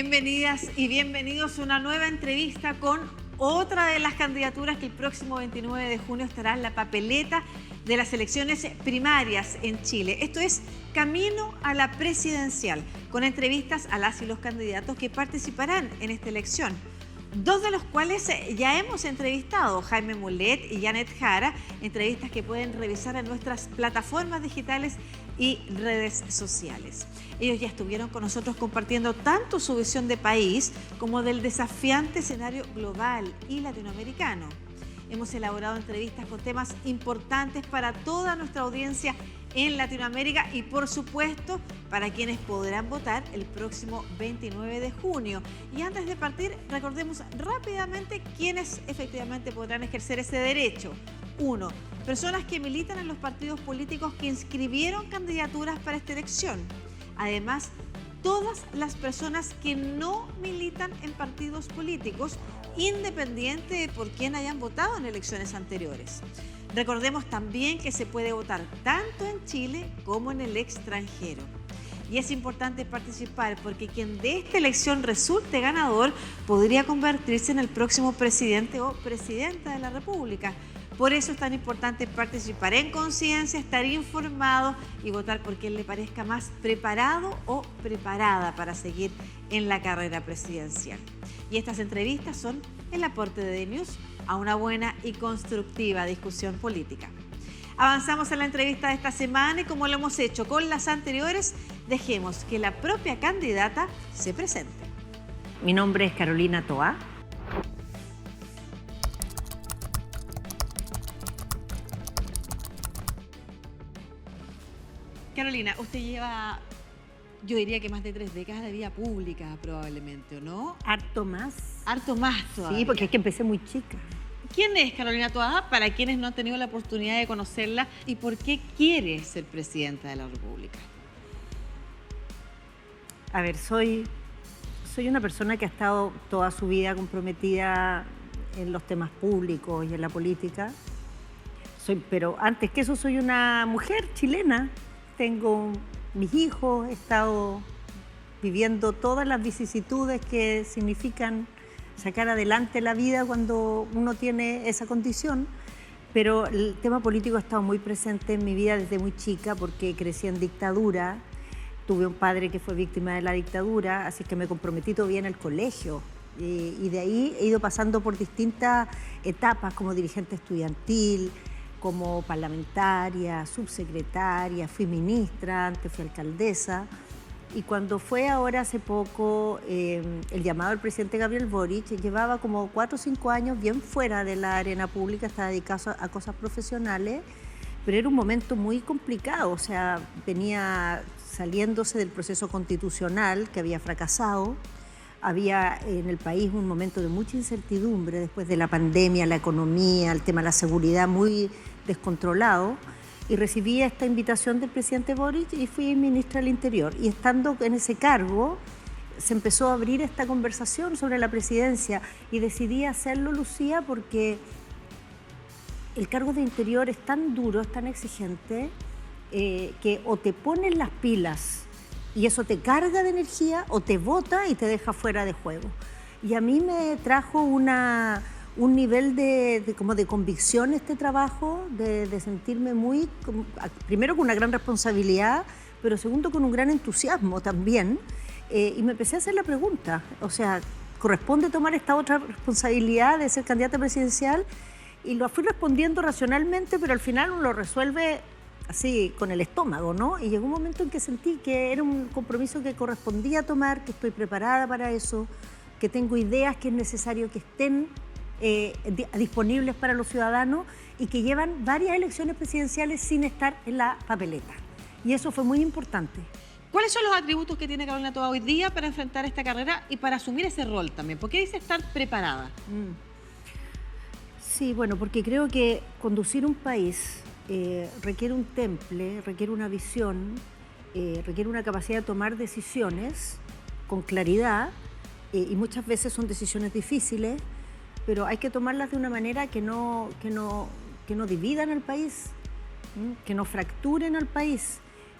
Bienvenidas y bienvenidos a una nueva entrevista con otra de las candidaturas que el próximo 29 de junio estará en la papeleta de las elecciones primarias en Chile. Esto es Camino a la Presidencial, con entrevistas a las y los candidatos que participarán en esta elección. Dos de los cuales ya hemos entrevistado, Jaime Mulet y Janet Jara, entrevistas que pueden revisar en nuestras plataformas digitales y redes sociales. Ellos ya estuvieron con nosotros compartiendo tanto su visión de país como del desafiante escenario global y latinoamericano. Hemos elaborado entrevistas con temas importantes para toda nuestra audiencia en Latinoamérica y, por supuesto, para quienes podrán votar el próximo 29 de junio. Y antes de partir, recordemos rápidamente quiénes efectivamente podrán ejercer ese derecho. 1. Personas que militan en los partidos políticos que inscribieron candidaturas para esta elección. Además, todas las personas que no militan en partidos políticos, independiente de por quién hayan votado en elecciones anteriores. Recordemos también que se puede votar tanto en Chile como en el extranjero. Y es importante participar porque quien de esta elección resulte ganador podría convertirse en el próximo presidente o presidenta de la República. Por eso es tan importante participar en conciencia, estar informado y votar por quien le parezca más preparado o preparada para seguir en la carrera presidencial. Y estas entrevistas son el aporte de DNews a una buena y constructiva discusión política. Avanzamos en la entrevista de esta semana y, como lo hemos hecho con las anteriores, dejemos que la propia candidata se presente. Mi nombre es Carolina Toá. Carolina, usted lleva, yo diría que más de 3 décadas de vida pública probablemente, ¿o no? Harto más. Harto más todavía. Sí, porque es que empecé muy chica. ¿Quién es Carolina Toá para quienes no han tenido la oportunidad de conocerla y por qué quiere ser presidenta de la República? A ver, soy una persona que ha estado toda su vida comprometida en los temas públicos y en la política. Pero antes que eso soy una mujer chilena. Tengo mis hijos, he estado viviendo todas las vicisitudes que significan sacar adelante la vida cuando uno tiene esa condición, pero el tema político ha estado muy presente en mi vida desde muy chica porque crecí en dictadura, tuve un padre que fue víctima de la dictadura, así que me comprometí todavía en el colegio y de ahí he ido pasando por distintas etapas como dirigente estudiantil, como parlamentaria, subsecretaria, fui ministra, antes fui alcaldesa. Y cuando fue ahora hace poco el llamado del presidente Gabriel Boric, llevaba como 4 o 5 años bien fuera de la arena pública, estaba dedicado a cosas profesionales, pero era un momento muy complicado, o sea, venía saliéndose del proceso constitucional que había fracasado, había en el país un momento de mucha incertidumbre después de la pandemia, la economía, el tema de la seguridad muy descontrolado. Y recibí esta invitación del presidente Boric y fui ministra del Interior. Y estando en ese cargo, se empezó a abrir esta conversación sobre la presidencia y decidí hacerlo, Lucía, porque el cargo de Interior es tan duro, es tan exigente, que o te pones las pilas y eso te carga de energía o te bota y te deja fuera de juego. Y a mí me trajo un nivel como de convicción este trabajo, de sentirme primero con una gran responsabilidad, pero segundo con un gran entusiasmo también. Y me empecé a hacer la pregunta, o sea, ¿corresponde tomar esta otra responsabilidad de ser candidata presidencial? Y lo fui respondiendo racionalmente, pero al final uno lo resuelve así con el estómago, ¿no? Y llegó un momento en que sentí que era un compromiso que correspondía tomar, que estoy preparada para eso, que tengo ideas que es necesario que estén disponibles para los ciudadanos y que llevan varias elecciones presidenciales sin estar en la papeleta. Y eso fue muy importante. ¿Cuáles son los atributos que tiene Carolina Toá hoy día para enfrentar esta carrera y para asumir ese rol también? ¿Por qué dice estar preparada? Sí, bueno, porque creo que conducir un país requiere un temple, requiere una visión, requiere una capacidad de tomar decisiones con claridad y muchas veces son decisiones difíciles, pero hay que tomarlas de una manera que no dividan al país, que no fracturen al país.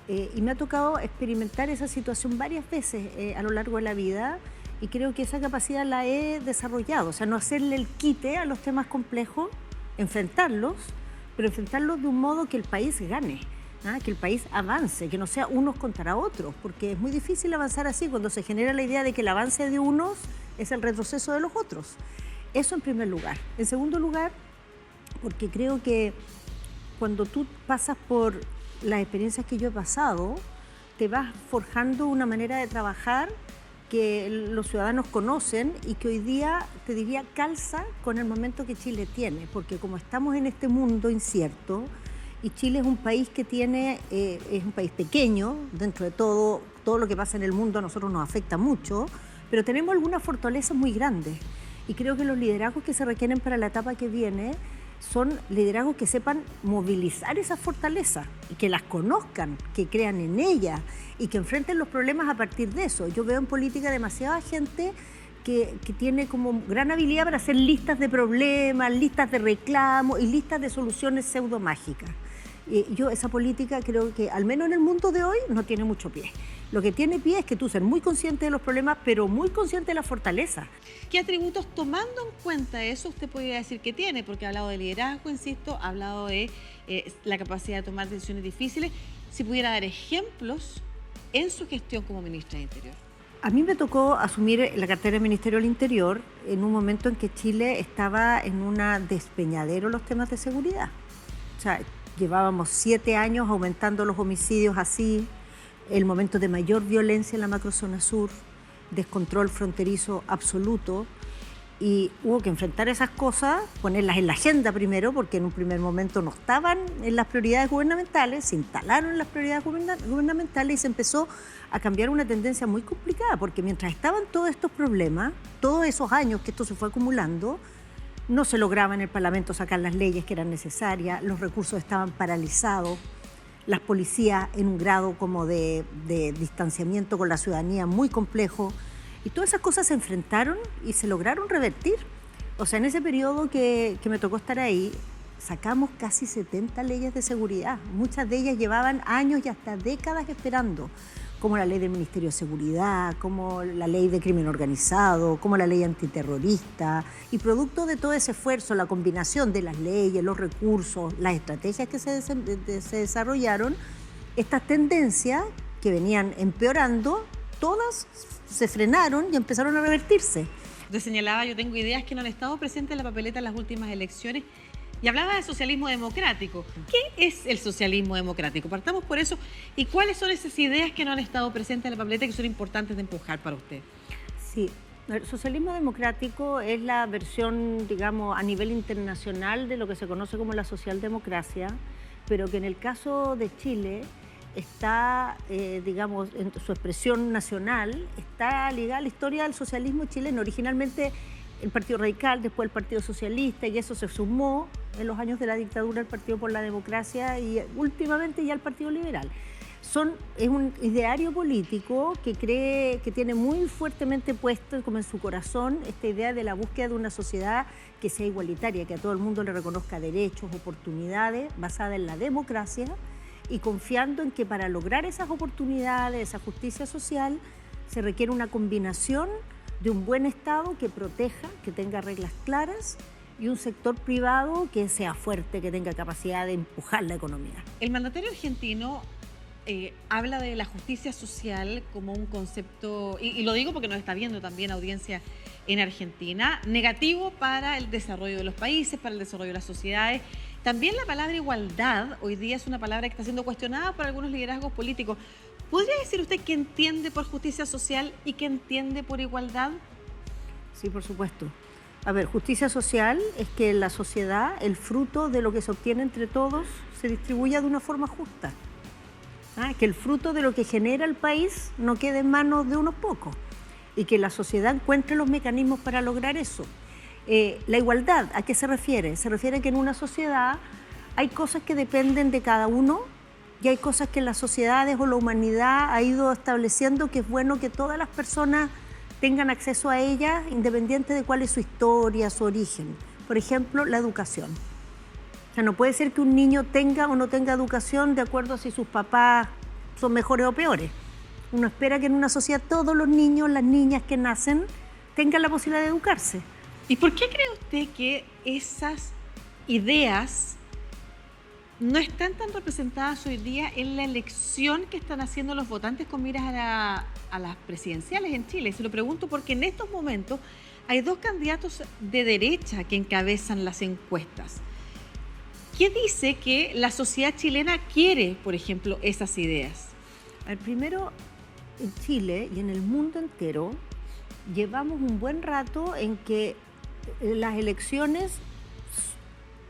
Y me ha tocado experimentar esa situación varias veces a lo largo de la vida y creo que esa capacidad la he desarrollado. O sea, no hacerle el quite a los temas complejos, enfrentarlos, pero enfrentarlos de un modo que el país gane, que el país avance, que no sea unos contra otros, porque es muy difícil avanzar así cuando se genera la idea de que el avance de unos es el retroceso de los otros. Eso en primer lugar. En segundo lugar, porque creo que cuando tú pasas por las experiencias que yo he pasado, te vas forjando una manera de trabajar que los ciudadanos conocen y que hoy día, te diría, calza con el momento que Chile tiene, porque como estamos en este mundo incierto, y Chile es un país que tiene, es un país pequeño, dentro de todo lo que pasa en el mundo a nosotros nos afecta mucho, pero tenemos algunas fortalezas muy grandes, y creo que los liderazgos que se requieren para la etapa que viene son liderazgos que sepan movilizar esas fortalezas y que las conozcan, que crean en ellas y que enfrenten los problemas a partir de eso. Yo veo en política demasiada gente que tiene como gran habilidad para hacer listas de problemas, listas de reclamos y listas de soluciones pseudomágicas. Yo esa política creo que, al menos en el mundo de hoy, no tiene mucho pie. Lo que tiene pie es que tú ser muy consciente de los problemas, pero muy consciente de las fortalezas. ¿Qué atributos, tomando en cuenta eso, usted podría decir que tiene? Porque ha hablado de liderazgo, insisto, ha hablado de la capacidad de tomar decisiones difíciles. Si pudiera dar ejemplos en su gestión como ministra de Interior. A mí me tocó asumir la cartera de Ministerio del Interior en un momento en que Chile estaba en una despeñadero los temas de seguridad. O sea, llevábamos 7 años aumentando los homicidios así, el momento de mayor violencia en la macrozona sur, descontrol fronterizo absoluto, y hubo que enfrentar esas cosas, ponerlas en la agenda primero, porque en un primer momento no estaban en las prioridades gubernamentales, se instalaron en las prioridades gubernamentales y se empezó a cambiar una tendencia muy complicada, porque mientras estaban todos estos problemas, todos esos años que esto se fue acumulando, no se lograba en el Parlamento sacar las leyes que eran necesarias, los recursos estaban paralizados, las policías en un grado como de distanciamiento con la ciudadanía muy complejo, y todas esas cosas se enfrentaron y se lograron revertir. O sea, en ese periodo que me tocó estar ahí, sacamos casi 70 leyes de seguridad. Muchas de ellas llevaban años y hasta décadas esperando, como la ley del Ministerio de Seguridad, como la ley de crimen organizado, como la ley antiterrorista. Y producto de todo ese esfuerzo, la combinación de las leyes, los recursos, las estrategias que se desarrollaron, estas tendencias que venían empeorando, todas se frenaron y empezaron a revertirse. Usted señalaba, yo tengo ideas que no han estado presentes en la papeleta en las últimas elecciones, y hablaba de socialismo democrático. ¿Qué es el socialismo democrático? Partamos por eso. ¿Y cuáles son esas ideas que no han estado presentes en la papeleta que son importantes de empujar para usted? Sí, el socialismo democrático es la versión, digamos, a nivel internacional de lo que se conoce como la socialdemocracia, pero que en el caso de Chile está, digamos, en su expresión nacional, está ligada a la historia del socialismo chileno. Originalmente el Partido Radical, después el Partido Socialista, y eso se sumó en los años de la dictadura el Partido por la Democracia y últimamente ya el Partido Liberal. Es un ideario político que cree, que tiene muy fuertemente puesto como en su corazón esta idea de la búsqueda de una sociedad que sea igualitaria, que a todo el mundo le reconozca derechos, oportunidades, basada en la democracia, y confiando en que para lograr esas oportunidades, esa justicia social, se requiere una combinación de un buen Estado que proteja, que tenga reglas claras, y un sector privado que sea fuerte, que tenga capacidad de empujar la economía. El mandatario argentino habla de la justicia social como un concepto, y lo digo porque nos está viendo también audiencia en Argentina, negativo para el desarrollo de los países, para el desarrollo de las sociedades. También la palabra igualdad hoy día es una palabra que está siendo cuestionada por algunos liderazgos políticos. ¿Podría decir usted qué entiende por justicia social y qué entiende por igualdad? Sí, por supuesto. A ver, justicia social es que la sociedad, el fruto de lo que se obtiene entre todos, se distribuya de una forma justa. Que el fruto de lo que genera el país no quede en manos de unos pocos y que la sociedad encuentre los mecanismos para lograr eso. La igualdad, ¿a qué se refiere? Se refiere a que en una sociedad hay cosas que dependen de cada uno y hay cosas que las sociedades o la humanidad ha ido estableciendo que es bueno que todas las personas tengan acceso a ellas independiente de cuál es su historia, su origen. Por ejemplo, la educación. O sea, no puede ser que un niño tenga o no tenga educación de acuerdo a si sus papás son mejores o peores. Uno espera que en una sociedad todos los niños, las niñas que nacen, tengan la posibilidad de educarse. ¿Y por qué cree usted que esas ideas no están tan representadas hoy día en la elección que están haciendo los votantes con miras a las presidenciales en Chile? Se lo pregunto porque en estos momentos hay dos candidatos de derecha que encabezan las encuestas. ¿Qué dice que la sociedad chilena quiere, por ejemplo, esas ideas? Primero, en Chile y en el mundo entero llevamos un buen rato en que las elecciones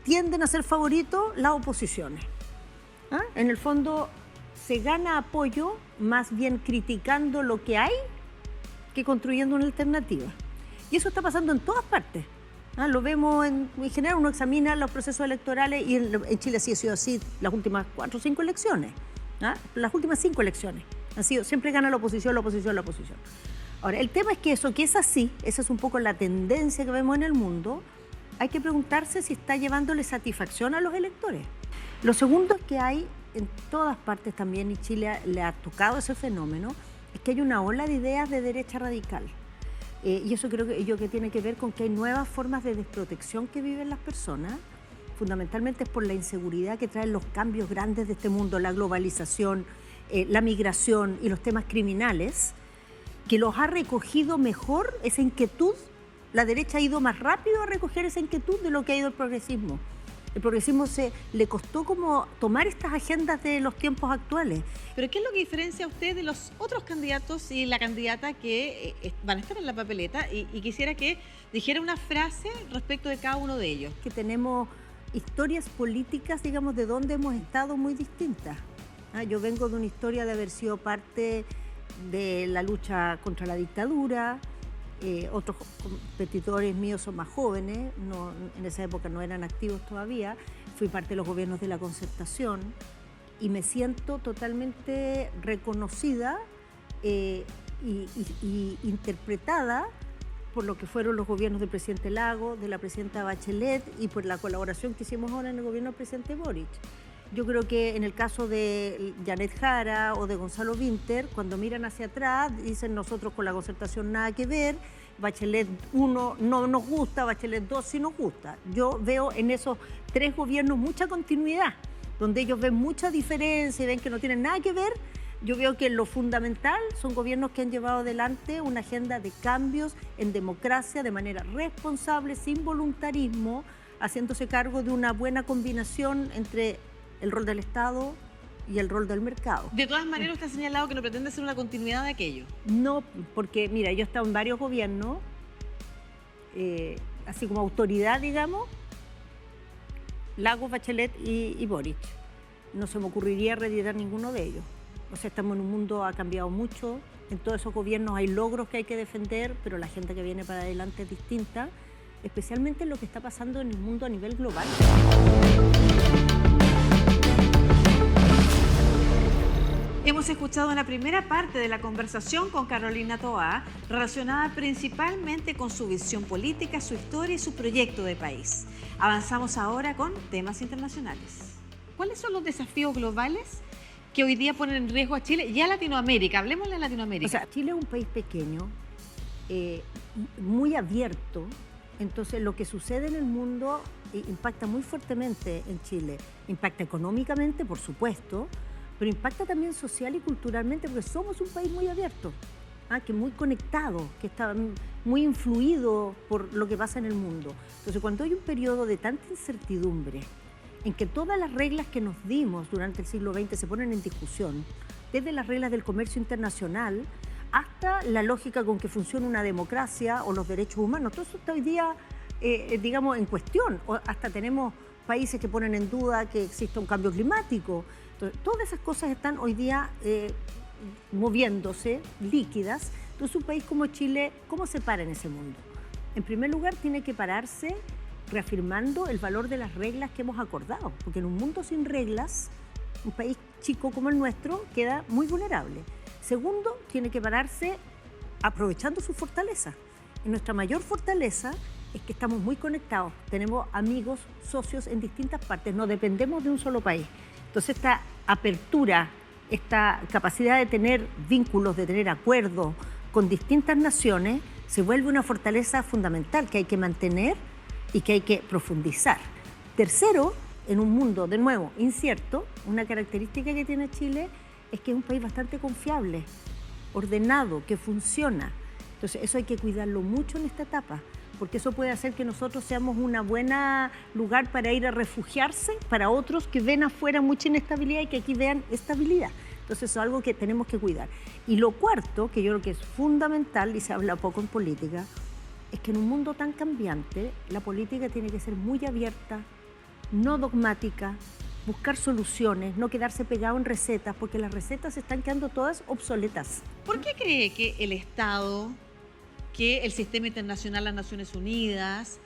tienden a ser favoritos las oposiciones. En el fondo se gana apoyo más bien criticando lo que hay que construyendo una alternativa. Y eso está pasando en todas partes. Lo vemos en general, uno examina los procesos electorales y en Chile sí ha sido así las últimas 4 o 5 elecciones. Las últimas 5 elecciones han sido, siempre gana la oposición, la oposición, la oposición. Ahora, el tema es que eso, que es así, esa es un poco la tendencia que vemos en el mundo, hay que preguntarse si está llevándole satisfacción a los electores. Lo segundo es que hay en todas partes también, y Chile le ha tocado ese fenómeno, es que hay una ola de ideas de derecha radical. Y eso creo que tiene que ver con que hay nuevas formas de desprotección que viven las personas. Fundamentalmente es por la inseguridad que traen los cambios grandes de este mundo, la globalización, la migración y los temas criminales, que los ha recogido mejor esa inquietud. La derecha ha ido más rápido a recoger esa inquietud de lo que ha ido el progresismo. El progresismo le costó como tomar estas agendas de los tiempos actuales. ¿Pero qué es lo que diferencia a usted de los otros candidatos y la candidata que van a estar en la papeleta? Y quisiera que dijera una frase respecto de cada uno de ellos. Que tenemos historias políticas, digamos, de donde hemos estado muy distintas. Yo vengo de una historia de haber sido parte de la lucha contra la dictadura. Otros competidores míos son más jóvenes, en esa época no eran activos todavía. Fui parte de los gobiernos de la Concertación y me siento totalmente reconocida y interpretada por lo que fueron los gobiernos del presidente Lagos, de la presidenta Bachelet y por la colaboración que hicimos ahora en el gobierno del presidente Boric. Yo creo que en el caso de Janet Jara o de Gonzalo Vinter, cuando miran hacia atrás, dicen nosotros con la Concertación nada que ver, Bachelet 1 no nos gusta, Bachelet 2 sí nos gusta. Yo veo en esos 3 gobiernos mucha continuidad, donde ellos ven mucha diferencia y ven que no tienen nada que ver. Yo veo que lo fundamental son gobiernos que han llevado adelante una agenda de cambios en democracia de manera responsable, sin voluntarismo, haciéndose cargo de una buena combinación entre el rol del Estado y el rol del mercado. De todas maneras, usted ha señalado que no pretende ser una continuidad de aquello. No, porque mira, yo he estado en varios gobiernos, así como autoridad, digamos, Lagos, Bachelet y Boric. No se me ocurriría reeditar ninguno de ellos. O sea, estamos en un mundo, ha cambiado mucho, en todos esos gobiernos hay logros que hay que defender, pero la gente que viene para adelante es distinta, especialmente en lo que está pasando en el mundo a nivel global. Hemos escuchado una primera parte de la conversación con Carolina Toá, relacionada principalmente con su visión política, su historia y su proyecto de país. Avanzamos ahora con temas internacionales. ¿Cuáles son los desafíos globales que hoy día ponen en riesgo a Chile y a Latinoamérica? Hablemosle de Latinoamérica. O sea, Chile es un país pequeño, muy abierto, entonces lo que sucede en el mundo impacta muy fuertemente en Chile. Impacta económicamente, por supuesto, pero impacta también social y culturalmente porque somos un país muy abierto, que muy conectado, que está muy influido por lo que pasa en el mundo. Entonces, cuando hay un periodo de tanta incertidumbre, en que todas las reglas que nos dimos durante el siglo XX se ponen en discusión, desde las reglas del comercio internacional hasta la lógica con que funciona una democracia o los derechos humanos, todo eso está hoy día, digamos, en cuestión. O hasta tenemos países que ponen en duda que exista un cambio climático. Entonces, todas esas cosas están hoy día moviéndose, líquidas. Entonces, un país como Chile, ¿cómo se para en ese mundo? En primer lugar, tiene que pararse reafirmando el valor de las reglas que hemos acordado, porque en un mundo sin reglas, un país chico como el nuestro queda muy vulnerable. Segundo, tiene que pararse aprovechando su fortaleza. Y nuestra mayor fortaleza es que estamos muy conectados, tenemos amigos, socios en distintas partes, no dependemos de un solo país. Entonces esta apertura esta capacidad de tener vínculos, de tener acuerdos con distintas naciones, se vuelve una fortaleza fundamental que hay que mantener y que hay que profundizar. Tercero, en un mundo, de nuevo, incierto, una característica que tiene Chile es que es un país bastante confiable, ordenado, que funciona. Entonces, eso hay que cuidarlo mucho en esta etapa, porque eso puede hacer que nosotros seamos un buen lugar para ir a refugiarse para otros que ven afuera mucha inestabilidad y que aquí vean estabilidad. Entonces, eso es algo que tenemos que cuidar. Y lo cuarto, que yo creo que es fundamental y se habla poco en política, es que en un mundo tan cambiante, la política tiene que ser muy abierta, no dogmática, buscar soluciones, no quedarse pegado en recetas, porque las recetas se están quedando todas obsoletas. ¿Por qué cree que el Estado, que el sistema internacional, las Naciones Unidas,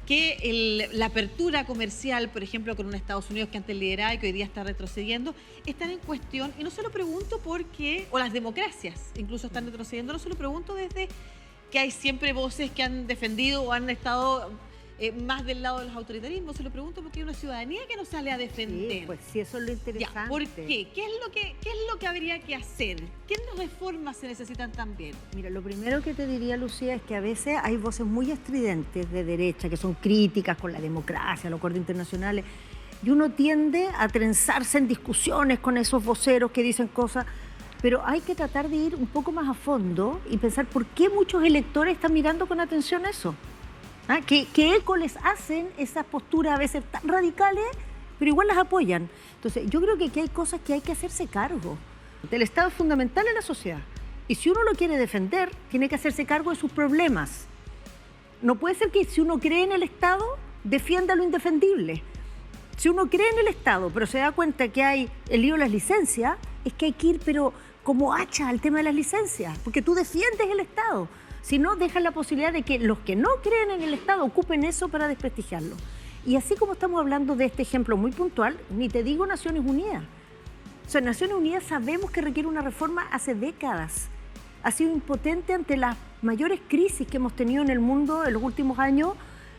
que la apertura comercial, por ejemplo, con un Estados Unidos que antes lideraba y que hoy día está retrocediendo, están en cuestión? Y no se lo pregunto porque, o las democracias incluso están retrocediendo, no se lo pregunto desde que hay siempre voces que han defendido o han estado más del lado de los autoritarismos. Se lo pregunto porque hay una ciudadanía que no sale a defender. Sí, pues sí, eso es lo interesante. Ya, ¿por qué? ¿Qué es lo que habría que hacer? ¿Qué reformas se necesitan también? Mira, lo primero que te diría, Lucía, es que a veces hay voces muy estridentes de derecha que son críticas con la democracia, los acuerdos internacionales, y uno tiende a trenzarse en discusiones con esos voceros que dicen cosas, pero hay que tratar de ir un poco más a fondo y pensar por qué muchos electores están mirando con atención eso. ¿Qué eco les hacen esas posturas a veces tan radicales, pero igual las apoyan? Entonces, yo creo que aquí hay cosas que hay que hacerse cargo. El Estado es fundamental en la sociedad. Y si uno lo quiere defender, tiene que hacerse cargo de sus problemas. No puede ser que si uno cree en el Estado, defienda lo indefendible. Si uno cree en el Estado, pero se da cuenta que hay el lío de las licencias, es que hay que ir, pero como hacha al tema de las licencias, porque tú defiendes el Estado. Si no, dejan la posibilidad de que los que no creen en el Estado ocupen eso para desprestigiarlo. Y así como estamos hablando de este ejemplo muy puntual, ni te digo Naciones Unidas. O sea, Naciones Unidas sabemos que requiere una reforma hace décadas. Ha sido impotente ante las mayores crisis que hemos tenido en el mundo en los últimos años.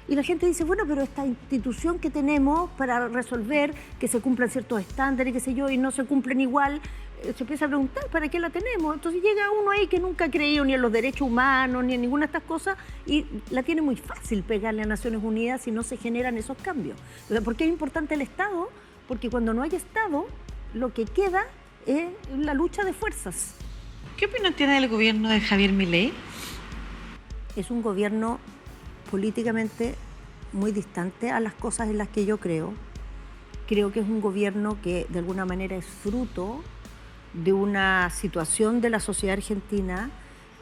Y la gente dice, bueno, pero esta institución que tenemos para resolver que se cumplan ciertos estándares, qué sé yo, y no se cumplen igual, se empieza a preguntar, ¿para qué la tenemos? Entonces llega uno ahí que nunca ha creído ni en los derechos humanos, ni en ninguna de estas cosas, y la tiene muy fácil pegarle a Naciones Unidas si no se generan esos cambios. Entonces, ¿por qué es importante el Estado? Porque cuando no hay Estado, lo que queda es la lucha de fuerzas. ¿Qué opinión tiene del gobierno de Javier Milei? Es un gobierno políticamente muy distante a las cosas en las que yo creo. Creo que es un gobierno que de alguna manera es fruto de una situación de la sociedad argentina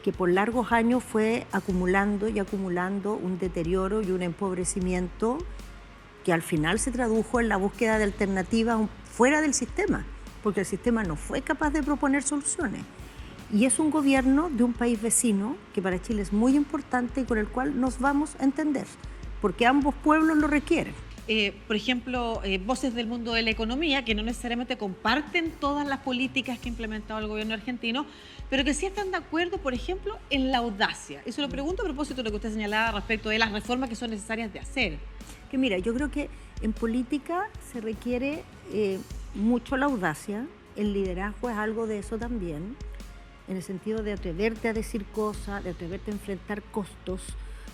que por largos años fue acumulando y acumulando un deterioro y un empobrecimiento que al final se tradujo en la búsqueda de alternativas fuera del sistema, porque el sistema no fue capaz de proponer soluciones. Y es un gobierno de un país vecino que para Chile es muy importante y con el cual nos vamos a entender, porque ambos pueblos lo requieren. Por ejemplo, voces del mundo de la economía que no necesariamente comparten todas las políticas que ha implementado el gobierno argentino, pero que sí están de acuerdo, por ejemplo, en la audacia. Eso lo pregunto a propósito de lo que usted señalaba respecto de las reformas que son necesarias de hacer. Que mira, yo creo que en política se requiere mucho la audacia, el liderazgo es algo de eso también, en el sentido de atreverte a decir cosas, de atreverte a enfrentar costos,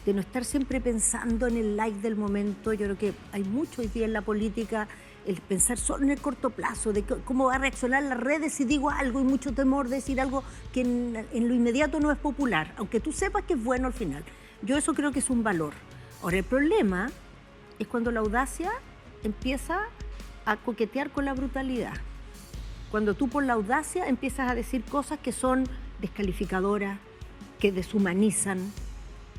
de no estar siempre pensando en el like del momento. Yo creo que hay mucho hoy día en la política el pensar solo en el corto plazo, de cómo va a reaccionar las redes si digo algo, y mucho temor de decir algo que en lo inmediato no es popular, aunque tú sepas que es bueno al final. Yo eso creo que es un valor. Ahora, el problema es cuando la audacia empieza a coquetear con la brutalidad. Cuando tú por la audacia empiezas a decir cosas que son descalificadoras, que deshumanizan,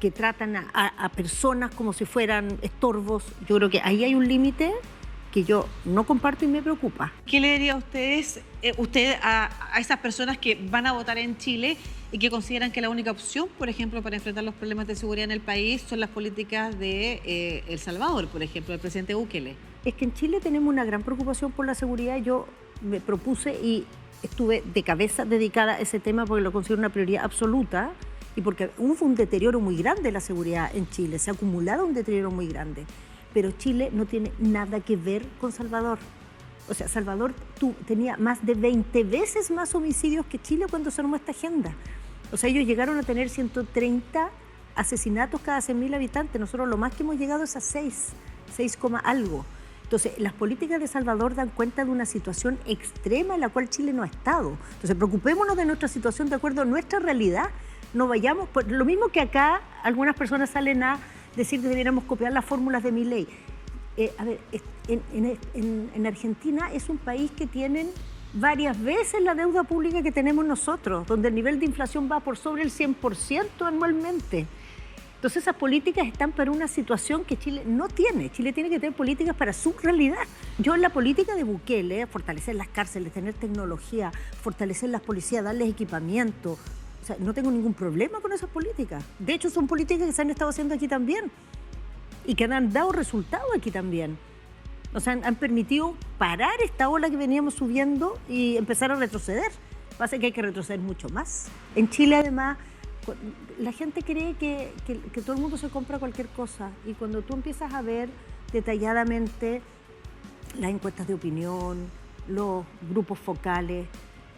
que tratan a personas como si fueran estorbos. Yo creo que ahí hay un límite que yo no comparto y me preocupa. ¿Qué le diría a usted a esas personas que van a votar en Chile y que consideran que la única opción, por ejemplo, para enfrentar los problemas de seguridad en el país son las políticas de El Salvador, por ejemplo, del presidente Bukele? Es que en Chile tenemos una gran preocupación por la seguridad. Yo me propuse y estuve de cabeza dedicada a ese tema porque lo considero una prioridad absoluta y porque hubo un deterioro muy grande de la seguridad en Chile, se ha acumulado un deterioro muy grande. Pero Chile no tiene nada que ver con Salvador. O sea, Salvador tenía más de 20 veces más homicidios que Chile cuando se armó esta agenda. O sea, ellos llegaron a tener 130 asesinatos cada 100.000 habitantes. Nosotros lo más que hemos llegado es a 6 algo. Entonces, las políticas de Salvador dan cuenta de una situación extrema en la cual Chile no ha estado. Entonces, preocupémonos de nuestra situación de acuerdo a nuestra realidad. No vayamos, lo mismo que acá algunas personas salen a decir que deberíamos copiar las fórmulas de Milei. A ver, en Argentina es un país que tienen varias veces la deuda pública que tenemos nosotros, donde el nivel de inflación va por sobre el 100% anualmente. Entonces esas políticas están para una situación que Chile no tiene. Chile tiene que tener políticas para su realidad. Yo en la política de Bukele, fortalecer las cárceles, tener tecnología, fortalecer las policías, darles equipamiento, o sea, no tengo ningún problema con esas políticas. De hecho, son políticas que se han estado haciendo aquí también y que han dado resultados aquí también. O sea, han permitido parar esta ola que veníamos subiendo y empezar a retroceder. Pasa que hay que retroceder mucho más. En Chile, además, la gente cree que todo el mundo se compra cualquier cosa. Y cuando tú empiezas a ver detalladamente las encuestas de opinión, los grupos focales,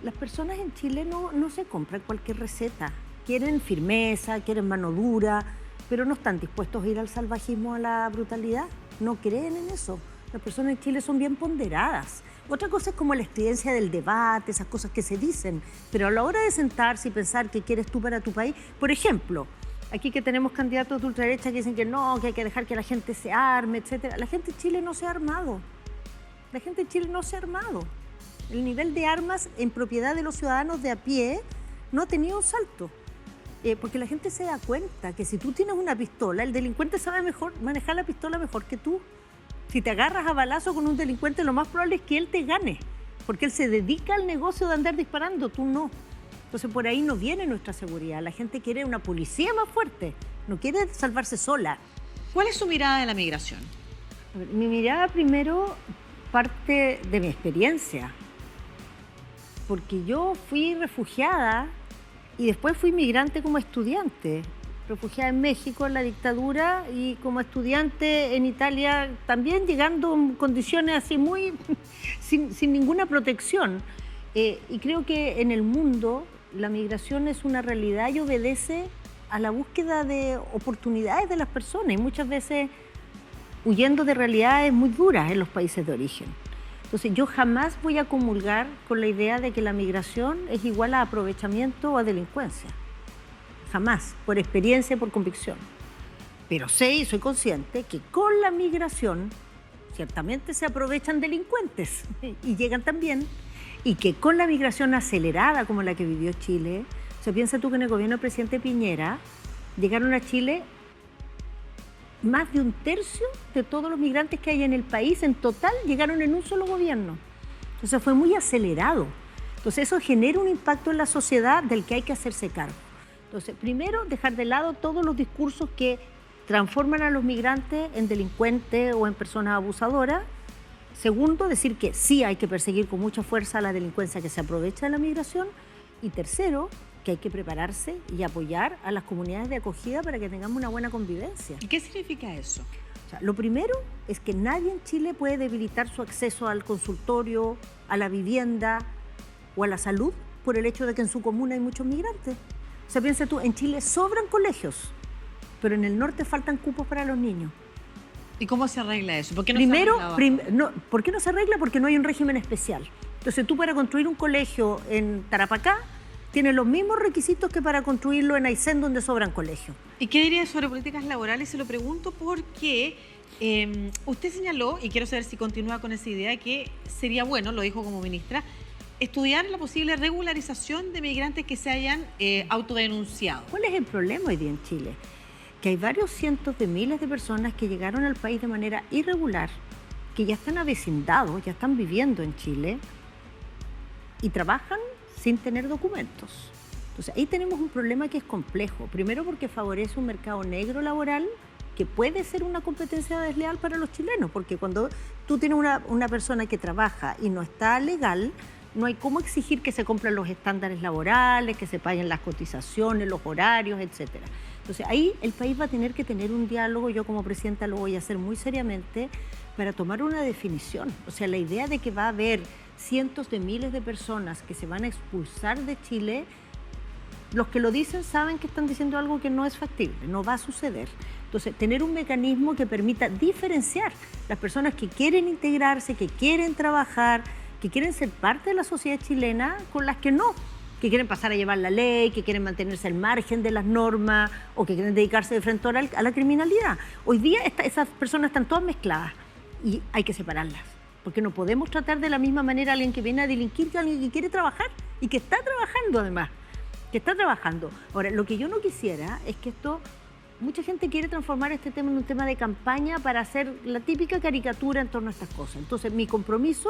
las personas en Chile no se compran cualquier receta. Quieren firmeza, quieren mano dura, pero no están dispuestos a ir al salvajismo, a la brutalidad. No creen en eso. Las personas en Chile son bien ponderadas. Otra cosa es como la estridencia del debate, esas cosas que se dicen, pero a la hora de sentarse y pensar qué quieres tú para tu país, por ejemplo, aquí que tenemos candidatos de ultraderecha que dicen que no, que hay que dejar que la gente se arme, etcétera. La gente en Chile no se ha armado. La gente en Chile no se ha armado. El nivel de armas en propiedad de los ciudadanos de a pie no ha tenido un salto. Porque la gente se da cuenta que si tú tienes una pistola, el delincuente sabe manejar la pistola mejor que tú. Si te agarras a balazo con un delincuente, lo más probable es que él te gane, porque él se dedica al negocio de andar disparando, tú no. Entonces por ahí no viene nuestra seguridad. La gente quiere una policía más fuerte, no quiere salvarse sola. ¿Cuál es su mirada de la migración? A ver, mi mirada primero parte de mi experiencia, porque yo fui refugiada y después fui migrante como estudiante. Refugiada en México en la dictadura y como estudiante en Italia también llegando en condiciones así muy sin ninguna protección. Y creo que en el mundo la migración es una realidad y obedece a la búsqueda de oportunidades de las personas y muchas veces huyendo de realidades muy duras en los países de origen. Entonces yo jamás voy a comulgar con la idea de que la migración es igual a aprovechamiento o a delincuencia. Jamás, por experiencia y por convicción. Pero sé y soy consciente que con la migración ciertamente se aprovechan delincuentes y llegan también, y que con la migración acelerada como la que vivió Chile, o sea, piensa tú que en el gobierno del presidente Piñera llegaron a Chile más de un tercio de todos los migrantes que hay en el país, en total, llegaron en un solo gobierno. Entonces fue muy acelerado. Entonces eso genera un impacto en la sociedad del que hay que hacerse cargo. Entonces, primero, dejar de lado todos los discursos que transforman a los migrantes en delincuentes o en personas abusadoras. Segundo, decir que sí hay que perseguir con mucha fuerza a la delincuencia que se aprovecha de la migración. Y tercero, que hay que prepararse y apoyar a las comunidades de acogida para que tengamos una buena convivencia. ¿Y qué significa eso? O sea, lo primero es que nadie en Chile puede debilitar su acceso al consultorio, a la vivienda o a la salud por el hecho de que en su comuna hay muchos migrantes. O sea, piensa tú, en Chile sobran colegios, pero en el norte faltan cupos para los niños. ¿Y cómo se arregla eso? ¿Por qué no ¿Por qué no se arregla? Porque no hay un régimen especial. Entonces tú para construir un colegio en Tarapacá tienes los mismos requisitos que para construirlo en Aysén, donde sobran colegios. ¿Y qué diría sobre políticas laborales? Se lo pregunto porque usted señaló, y quiero saber si continúa con esa idea, que sería bueno, lo dijo como ministra, estudiar la posible regularización de migrantes que se hayan autodenunciado. ¿Cuál es el problema hoy día en Chile? Que hay varios cientos de miles de personas que llegaron al país de manera irregular, que ya están avecindados, ya están viviendo en Chile y trabajan sin tener documentos. Entonces ahí tenemos un problema que es complejo. Primero porque favorece un mercado negro laboral que puede ser una competencia desleal para los chilenos, porque cuando tú tienes una persona que trabaja y no está legal, no hay cómo exigir que se cumplan los estándares laborales, que se paguen las cotizaciones, los horarios, etc. Entonces ahí el país va a tener que tener un diálogo, yo como presidenta lo voy a hacer muy seriamente, para tomar una definición. O sea, la idea de que va a haber cientos de miles de personas que se van a expulsar de Chile, los que lo dicen saben que están diciendo algo que no es factible, no va a suceder. Entonces, tener un mecanismo que permita diferenciar las personas que quieren integrarse, que quieren trabajar, que quieren ser parte de la sociedad chilena, con las que no, que quieren pasar a llevar la ley, que quieren mantenerse al margen de las normas o que quieren dedicarse de frente a la criminalidad. Hoy día esas personas están todas mezcladas y hay que separarlas, porque no podemos tratar de la misma manera a alguien que viene a delinquir que a alguien que quiere trabajar y que está trabajando además. Que está trabajando. Ahora, lo que yo no quisiera es que mucha gente quiere transformar este tema en un tema de campaña para hacer la típica caricatura en torno a estas cosas. Entonces, mi compromiso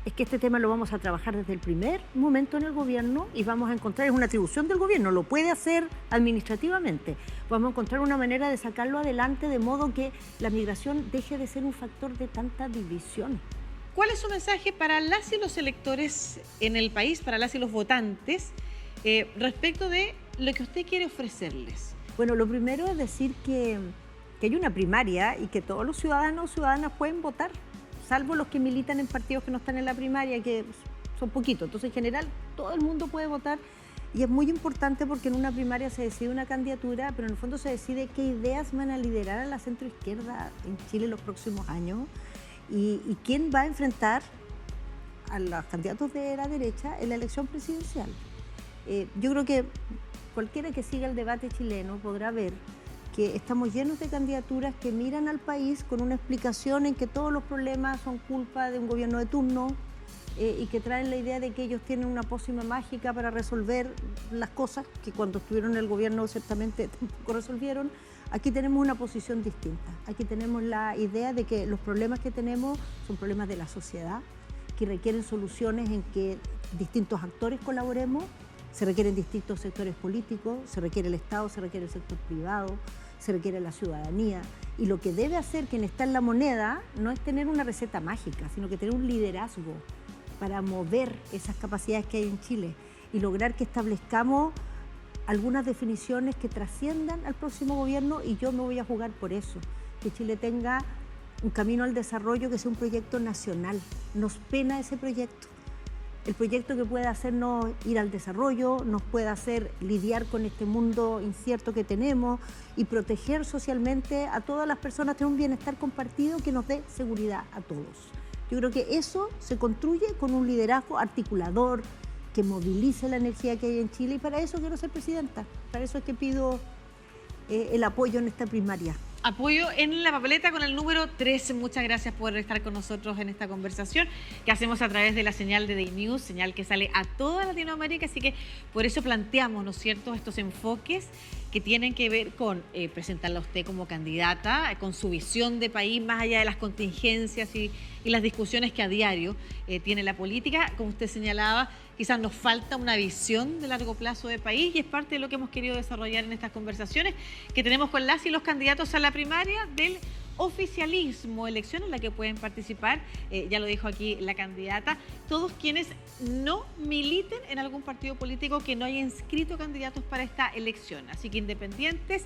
es que este tema lo vamos a trabajar desde el primer momento en el gobierno y vamos a encontrar, es una atribución del gobierno, lo puede hacer administrativamente, vamos a encontrar una manera de sacarlo adelante de modo que la migración deje de ser un factor de tanta división. ¿Cuál es su mensaje para las y los electores en el país, para las y los votantes, respecto de lo que usted quiere ofrecerles? Bueno, lo primero es decir que hay una primaria y que todos los ciudadanos o ciudadanas pueden votar, salvo los que militan en partidos que no están en la primaria, que son poquitos. Entonces, en general, todo el mundo puede votar y es muy importante porque en una primaria se decide una candidatura, pero en el fondo se decide qué ideas van a liderar a la centroizquierda en Chile en los próximos años y quién va a enfrentar a los candidatos de la derecha en la elección presidencial. Yo creo que cualquiera que siga el debate chileno podrá ver que estamos llenos de candidaturas que miran al país con una explicación en que todos los problemas son culpa de un gobierno de turno y que traen la idea de que ellos tienen una pócima mágica para resolver las cosas que cuando estuvieron en el gobierno ciertamente tampoco resolvieron. Aquí tenemos una posición distinta. Aquí tenemos la idea de que los problemas que tenemos son problemas de la sociedad, que requieren soluciones en que distintos actores colaboremos. Se requieren distintos sectores políticos, se requiere el Estado, se requiere el sector privado, se requiere la ciudadanía. Y lo que debe hacer quien está en la moneda no es tener una receta mágica, sino que tener un liderazgo para mover esas capacidades que hay en Chile y lograr que establezcamos algunas definiciones que trasciendan al próximo gobierno, y yo me voy a jugar por eso, que Chile tenga un camino al desarrollo que sea un proyecto nacional. Nos pena ese proyecto. El proyecto que puede hacernos ir al desarrollo, nos puede hacer lidiar con este mundo incierto que tenemos y proteger socialmente a todas las personas, tener un bienestar compartido que nos dé seguridad a todos. Yo creo que eso se construye con un liderazgo articulador, que movilice la energía que hay en Chile, y para eso quiero ser presidenta. Para eso es que pido el apoyo en esta primaria. Apoyo en la papeleta con el número 13. Muchas gracias por estar con nosotros en esta conversación que hacemos a través de la señal de Day News, señal que sale a toda Latinoamérica, así que por eso planteamos, ¿no es cierto?, estos enfoques que tienen que ver con presentarla a usted como candidata, con su visión de país, más allá de las contingencias y las discusiones que a diario tiene la política. Como usted señalaba, quizás nos falta una visión de largo plazo de país y es parte de lo que hemos querido desarrollar en estas conversaciones que tenemos con las y los candidatos a la primaria del oficialismo, elección en la que pueden participar, ya lo dijo aquí la candidata, todos quienes no militen en algún partido político que no haya inscrito candidatos para esta elección. Así que independientes,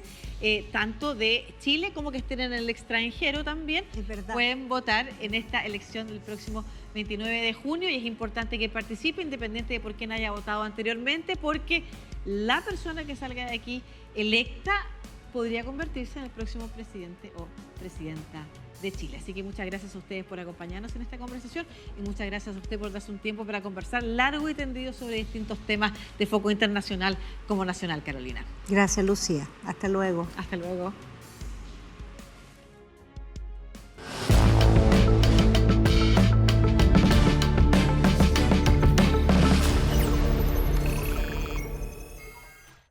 tanto de Chile como que estén en el extranjero también, pueden votar en esta elección del próximo 29 de junio y es importante que participe independiente de por quién haya votado anteriormente, porque la persona que salga de aquí electa podría convertirse en el próximo presidente o presidenta de Chile. Así que muchas gracias a ustedes por acompañarnos en esta conversación y muchas gracias a usted por darse un tiempo para conversar largo y tendido sobre distintos temas de foco internacional como nacional, Carolina. Gracias, Lucía. Hasta luego. Hasta luego.